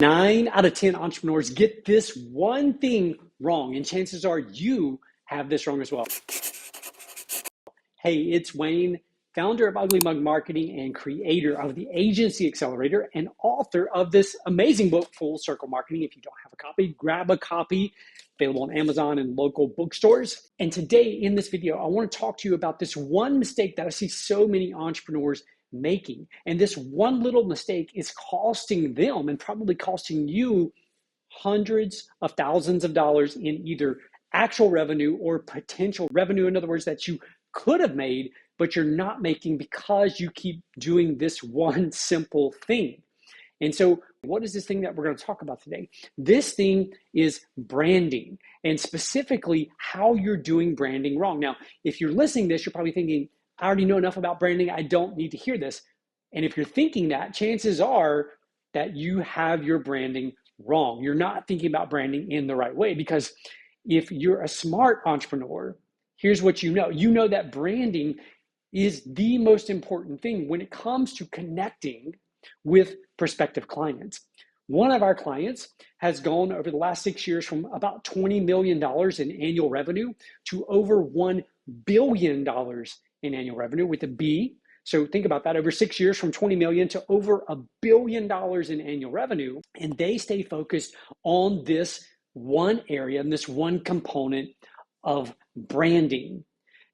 9 out of 10 entrepreneurs get this one thing wrong, and chances are you have this wrong as well. Hey, it's Wayne, founder of Ugly Mug Marketing and creator of the Agency Accelerator and author of this amazing book, Full Circle Marketing. If you don't have a copy, grab a copy, available on Amazon and local bookstores. And today in this video, I want to talk to you about this one mistake that I see so many entrepreneurs making. And this one little mistake is costing them and probably costing you hundreds of thousands of dollars in either actual revenue or potential revenue. In other words, that you could have made, but you're not making because you keep doing this one simple thing. And so what is this thing that we're going to talk about today? This thing is branding, and specifically how you're doing branding wrong. Now, if you're listening to this, you're probably thinking, I already know enough about branding. I don't need to hear this. And if you're thinking that, chances are that you have your branding wrong. You're not thinking about branding in the right way, because if you're a smart entrepreneur, here's what you know. You know that branding is the most important thing when it comes to connecting with prospective clients. One of our clients has gone over the last 6 years from about $20 million in annual revenue to over $1 billion in annual revenue with a B. So think about that, over 6 years from 20 million to over $1 billion in annual revenue. And they stay focused on this one area and this one component of branding.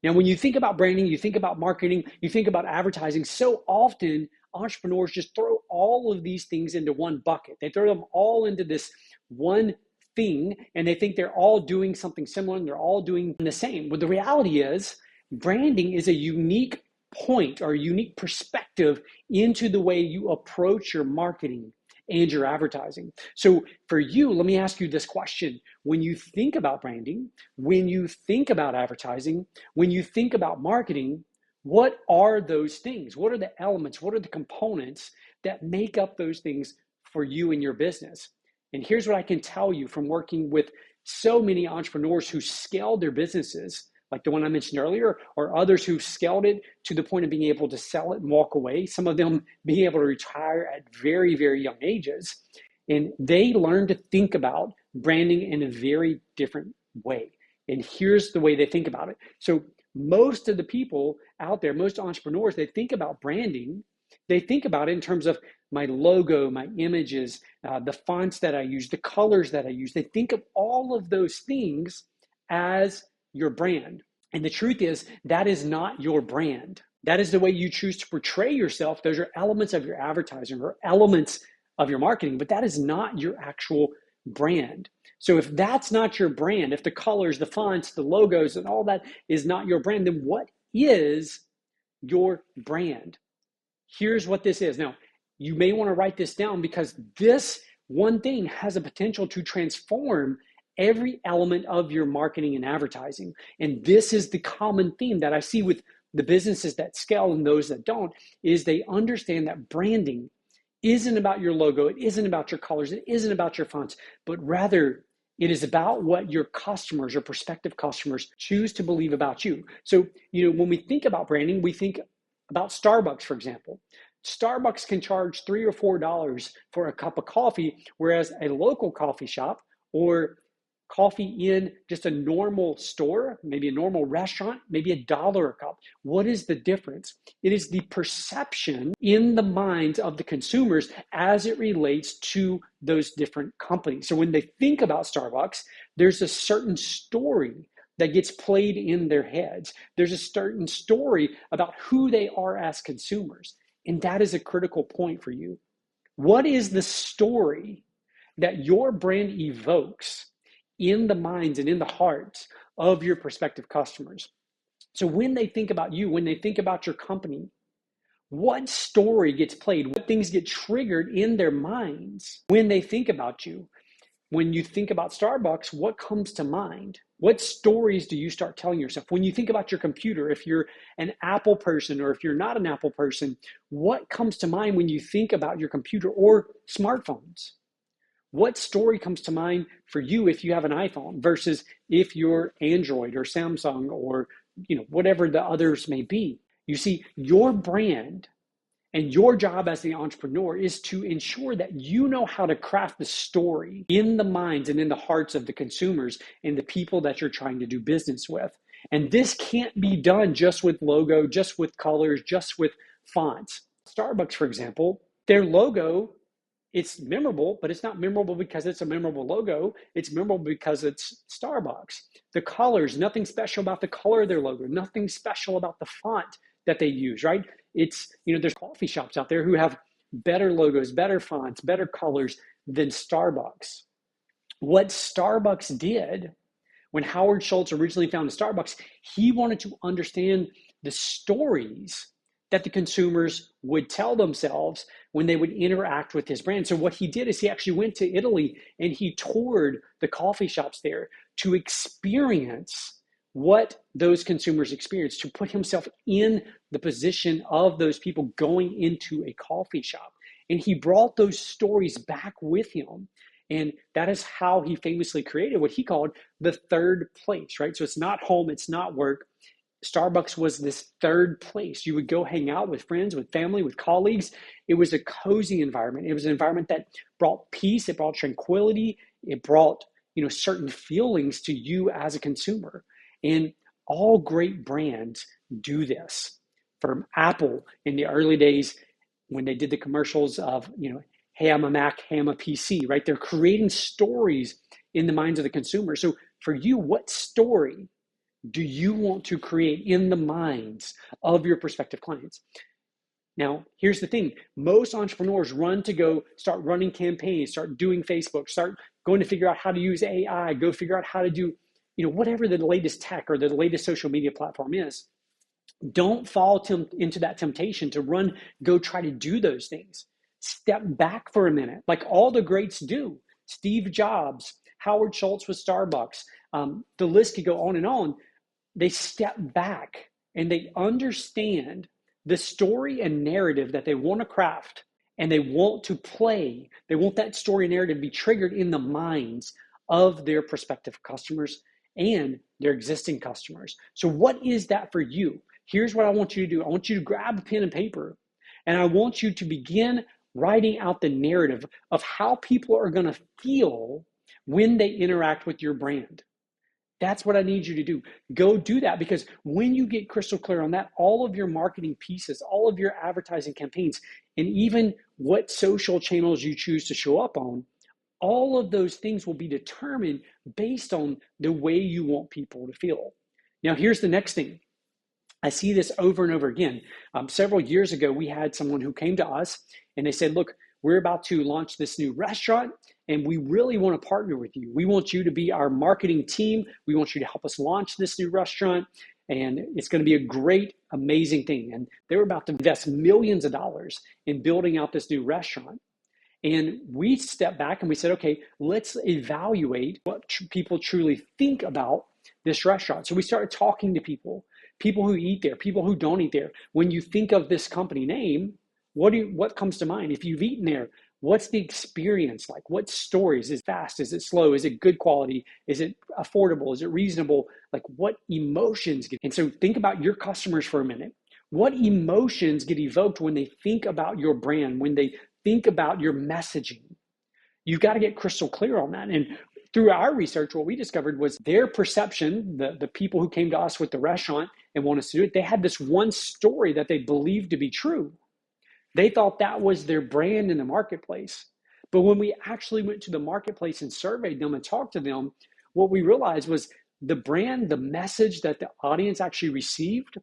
Now, when you think about branding, you think about marketing, you think about advertising, so often entrepreneurs just throw all of these things into one bucket. They throw them all into this one thing, and they think they're all doing something similar and they're all doing the same. But the reality is, branding is a unique point or a unique perspective into the way you approach your marketing and your advertising. So for you, let me ask you this question. When you think about branding, when you think about advertising, when you think about marketing, what are those things? What are the elements? What are the components that make up those things for you in your business? And here's what I can tell you from working with so many entrepreneurs who scaled their businesses, like the one I mentioned earlier, or others who scaled it to the point of being able to sell it and walk away, some of them being able to retire at very, very young ages. And they learned to think about branding in a very different way. And here's the way they think about it. So most of the people out there, most entrepreneurs, they think about branding. They think about it in terms of my logo, my images, the fonts that I use, the colors that I use. They think of all of those things as your brand. And the truth is, that is not your brand. That is the way you choose to portray yourself. Those are elements of your advertising or elements of your marketing, but that is not your actual brand. So if that's not your brand, if the colors, the fonts, the logos, and all that is not your brand, then what is your brand? Here's what this is. Now, you may want to write this down, because this one thing has a potential to transform every element of your marketing and advertising. And this is the common theme that I see with the businesses that scale and those that don't, is they understand that branding isn't about your logo, it isn't about your colors, it isn't about your fonts, but rather it is about what your customers or prospective customers choose to believe about you. So, when we think about branding, we think about Starbucks, for example. Starbucks can charge $3 or $4 for a cup of coffee, whereas a local coffee shop or coffee in just a normal store, maybe a normal restaurant, maybe $1 a cup. What is the difference? It is the perception in the minds of the consumers as it relates to those different companies. So when they think about Starbucks, there's a certain story that gets played in their heads. There's a certain story about who they are as consumers. And that is a critical point for you. What is the story that your brand evokes in the minds and in the hearts of your prospective customers? So when they think about you, when they think about your company, what story gets played? What things get triggered in their minds when they think about you? When you think about Starbucks, what comes to mind? What stories do you start telling yourself? When you think about your computer, if you're an Apple person or if you're not an Apple person, what comes to mind when you think about your computer or smartphones? What story comes to mind for you if you have an iPhone versus if you're Android or Samsung or whatever the others may be? You see, your brand And your job as the entrepreneur is to ensure that you know how to craft the story in the minds and in the hearts of the consumers and the people that you're trying to do business with. And this can't be done just with logo, just with colors, just with fonts. Starbucks, for example, their logo, it's memorable, but it's not memorable because it's a memorable logo. It's memorable because it's Starbucks. The colors, nothing special about the color of their logo, nothing special about the font that they use, right? It's, there's coffee shops out there who have better logos, better fonts, better colors than Starbucks. What Starbucks did when Howard Schultz originally founded Starbucks, he wanted to understand the stories that the consumers would tell themselves when they would interact with his brand. So what he did is he actually went to Italy and he toured the coffee shops there to experience what those consumers experienced, to put himself in the position of those people going into a coffee shop. And he brought those stories back with him. And that is how he famously created what he called the third place, right? So it's not home, it's not work. Starbucks was this third place. You would go hang out with friends, with family, with colleagues. It was a cozy environment. It was an environment that brought peace, it brought tranquility, it brought, certain feelings to you as a consumer. And all great brands do this. From Apple in the early days when they did the commercials of, hey, I'm a Mac, hey, I'm a PC, right? They're creating stories in the minds of the consumer. So for you, what story do you want to create in the minds of your prospective clients? Now, here's the thing. Most entrepreneurs run to go start running campaigns, start doing Facebook, start going to figure out how to use AI, go figure out how to do, whatever the latest tech or the latest social media platform is. Don't fall into that temptation to run, go try to do those things. Step back for a minute, like all the greats do. Steve Jobs, Howard Schultz with Starbucks, the list could go on and on. They step back and they understand the story and narrative that they want to craft, and they want to play. They want that story and narrative to be triggered in the minds of their prospective customers and their existing customers. So what is that for you? Here's what I want you to do. I want you to grab a pen and paper, and I want you to begin writing out the narrative of how people are going to feel when they interact with your brand. That's what I need you to do. Go do that, because when you get crystal clear on that, all of your marketing pieces, all of your advertising campaigns, and even what social channels you choose to show up on, all of those things will be determined based on the way you want people to feel. Now, here's the next thing. I see this over and over again. Several years ago, we had someone who came to us and they said, look, we're about to launch this new restaurant and we really want to partner with you. We want you to be our marketing team. We want you to help us launch this new restaurant. And it's going to be a great, amazing thing. And they were about to invest millions of dollars in building out this new restaurant. And we stepped back and we said, okay, let's evaluate what people truly think about this restaurant. So we started talking to people who eat there, people who don't eat there. When you think of this company name, what comes to mind? If you've eaten there, what's the experience like? What stories? Is it fast? Is it slow? Is it good quality? Is it affordable? Is it reasonable? Like what emotions and so think about your customers for a minute. What emotions get evoked when they think about your brand, when they think about your messaging? You've got to get crystal clear on that. And through our research, what we discovered was their perception, the people who came to us with the restaurant and want us to do it, they had this one story that they believed to be true. They thought that was their brand in the marketplace. But when we actually went to the marketplace and surveyed them and talked to them, what we realized was the brand, the message that the audience actually received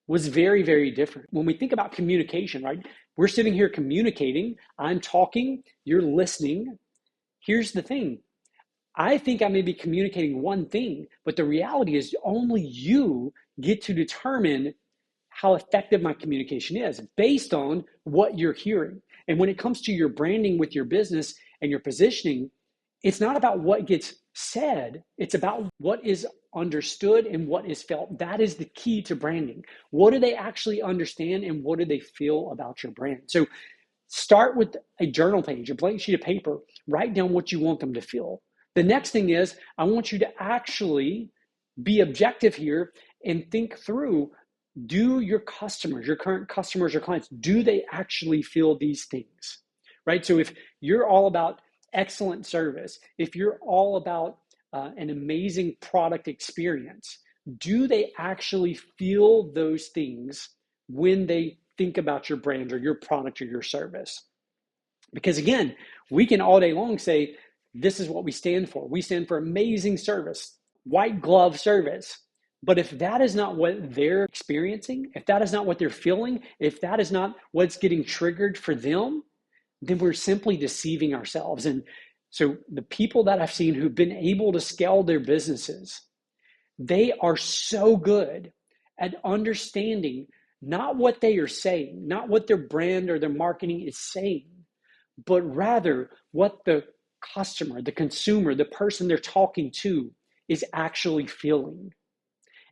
was very, very different. When we think about communication, right? We're sitting here communicating. I'm talking, you're listening. Here's the thing. I think I may be communicating one thing, but the reality is only you get to determine how effective my communication is based on what you're hearing. And when it comes to your branding with your business and your positioning, it's not about what gets said, it's about what is understood and what is felt. That is the key to branding. What do they actually understand and what do they feel about your brand? So start with a journal page, a blank sheet of paper, write down what you want them to feel. The next thing is, I want you to actually be objective here and think through do your customers, your current customers or clients, do they actually feel these things, right? So if you're all about excellent service, if you're all about an amazing product experience, do they actually feel those things when they think about your brand or your product or your service? Because again, we can all day long say, this is what we stand for. We stand for amazing service, white glove service. But if that is not what they're experiencing, if that is not what they're feeling, if that is not what's getting triggered for them, then we're simply deceiving ourselves. And so the people that I've seen who've been able to scale their businesses, they are so good at understanding not what they are saying, not what their brand or their marketing is saying, but rather what the customer, the consumer, the person they're talking to is actually feeling.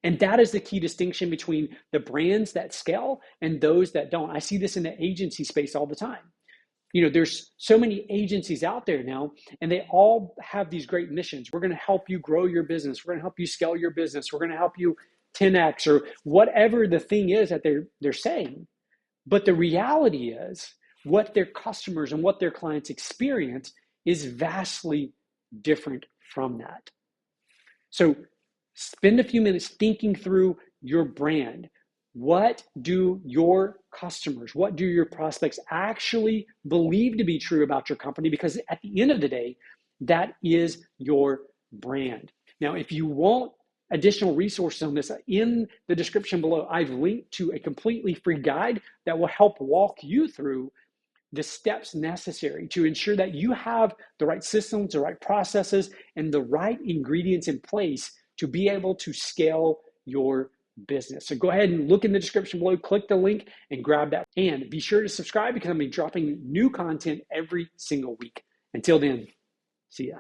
And that is the key distinction between the brands that scale and those that don't. I see this in the agency space all the time. There's so many agencies out there now, and they all have these great missions. We're going to help you grow your business. We're going to help you scale your business. We're going to help you 10x or whatever the thing is that they're saying. But the reality is what their customers and what their clients experience is vastly different from that. So spend a few minutes thinking through your brand. What do your customers, what do your prospects actually believe to be true about your company? Because at the end of the day, that is your brand. Now, if you want additional resources on this, in the description below, I've linked to a completely free guide that will help walk you through the steps necessary to ensure that you have the right systems, the right processes, and the right ingredients in place to be able to scale your business. So go ahead and look in the description below, click the link and grab that. And be sure to subscribe because I'm going to be dropping new content every single week. Until then, see ya.